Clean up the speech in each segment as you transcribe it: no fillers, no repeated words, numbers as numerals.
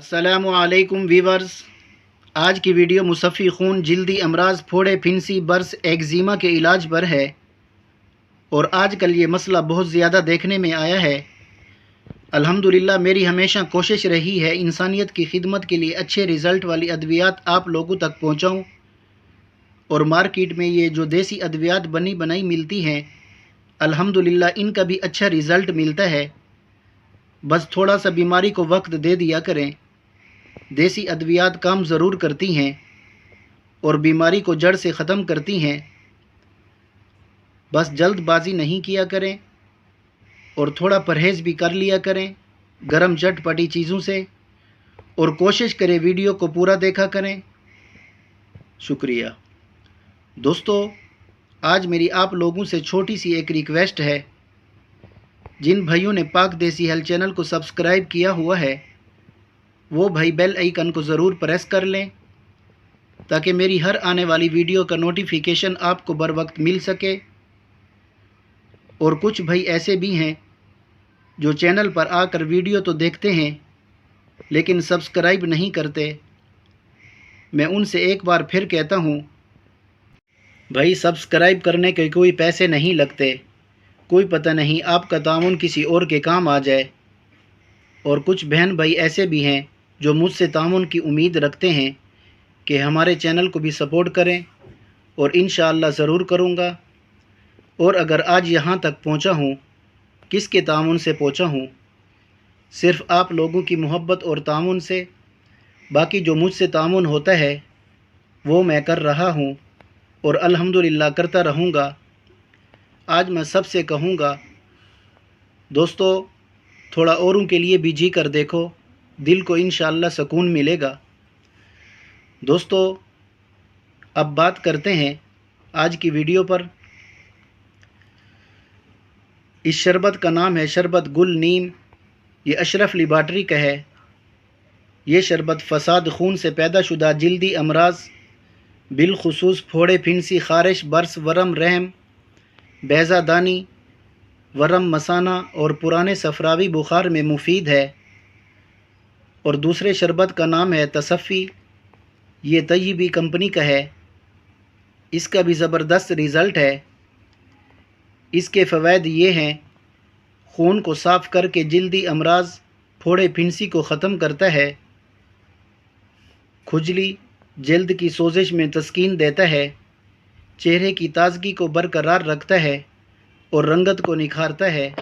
अस्सलामु अलैकुम वीवर्स। आज की वीडियो मुसफ़ी खून, जल्दी अमराज, फोड़े, फिंसी, बर्स, एक्जिमा के इलाज पर है। और आजकल ये मसला बहुत ज़्यादा देखने में आया है। अल्हम्दुलिल्लाह मेरी हमेशा कोशिश रही है इंसानियत की खिदमत के लिए अच्छे रिज़ल्ट वाली अद्वियात आप लोगों तक पहुँचाऊँ। और मार्केट में ये जो देसी अद्वियात बनी बनाई मिलती हैं, अल्हम्दुलिल्लाह इनका भी अच्छा रिज़ल्ट मिलता है। बस थोड़ा सा बीमारी को वक्त दे दिया करें। देसी अद्वियात काम ज़रूर करती हैं और बीमारी को जड़ से ख़त्म करती हैं। बस जल्दबाजी नहीं किया करें और थोड़ा परहेज़ भी कर लिया करें गरम चटपटी चीज़ों से। और कोशिश करें वीडियो को पूरा देखा करें। शुक्रिया दोस्तों। आज मेरी आप लोगों से छोटी सी एक रिक्वेस्ट है। जिन भाइयों ने पाक देसी हेल्थ चैनल को सब्सक्राइब किया हुआ है, वो भाई बेल आइकन को ज़रूर प्रेस कर लें ताकि मेरी हर आने वाली वीडियो का नोटिफिकेशन आपको बर वक्त मिल सके। और कुछ भाई ऐसे भी हैं जो चैनल पर आकर वीडियो तो देखते हैं लेकिन सब्सक्राइब नहीं करते। मैं उनसे एक बार फिर कहता हूँ, भाई सब्सक्राइब करने के कोई पैसे नहीं लगते। कोई पता नहीं आपका ताउन किसी और के काम आ जाए। और कुछ बहन भाई ऐसे भी हैं जो मुझसे ताउन की उम्मीद रखते हैं कि हमारे चैनल को भी सपोर्ट करें, और इंशाअल्लाह ज़रूर करूँगा। और अगर आज यहाँ तक पहुँचा हूँ, किसके ताउन से पहुँचा हूँ? सिर्फ़ आप लोगों की मोहब्बत और ताउन से। बाकी जो मुझसे ताउन होता है वो मैं कर रहा हूँ और अल्हम्दुलिल्लाह करता रहूँगा। आज मैं सबसे कहूँगा, दोस्तों थोड़ा औरों के लिए भी जी कर देखो, दिल को इंशाअल्लाह सुकून मिलेगा। दोस्तों अब बात करते हैं आज की वीडियो पर। इस शरबत का नाम है शरबत गुल नीम। ये अशरफ लिबार्ट्री का है। ये शरबत फसाद खून से पैदा शुदा जल्दी अमराज, बिलखुसूस फोड़े, फिंसी, खारिश, बर्स, वरम, रहम, बैज़ादानी, वरम मसाना और पुराने सफरावी बुखार में मुफीद है। और दूसरे शरबत का नाम है तसफ़ी। ये तय्यबी कंपनी का है। इसका भी ज़बरदस्त रिज़ल्ट है। इसके फ़वाइद ये हैं, खून को साफ़ करके जल्दी अमराज, फोड़े, फिंसी को ख़त्म करता है। खुजली, जल्द की सोजिश में तस्कीन देता है। चेहरे की ताज़गी को बरकरार रखता है और रंगत को निखारता है।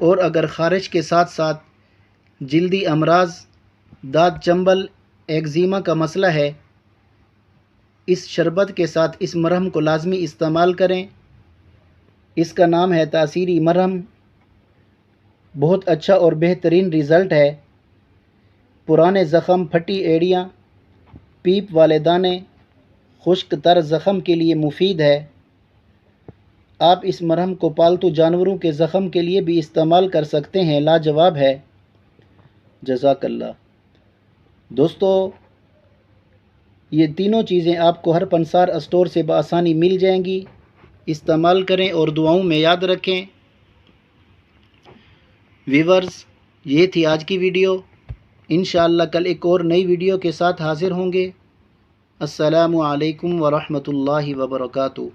और अगर ख़ारिश के साथ साथ जल्दी अमराज, दाद, चंबल, एक्जिमा का मसला है, इस शरबत के साथ इस मरहम को लाजमी इस्तेमाल करें। इसका नाम है तासीरी मरहम। बहुत अच्छा और बेहतरीन रिज़ल्ट है। पुराने ज़ख़म, फटी एड़ियाँ, पीप वाले दाने, खुश्क तर ज़ख़म के लिए मुफीद है। आप इस मरहम को पालतू जानवरों के ज़ख़म के लिए भी इस्तेमाल कर सकते हैं। लाजवाब है। जज़ाकल्लाह। दोस्तों ये तीनों चीज़ें आपको हर पंसार स्टोर से बआसानी मिल जाएंगी। इस्तेमाल करें और दुआओं में याद रखें। व्यूअर्स ये थी आज की वीडियो। इंशाअल्लाह कल एक और नई वीडियो के साथ हाज़िर होंगे। अस्सलामु अलैकुम व रहमतुल्लाहि व बरकातुहू।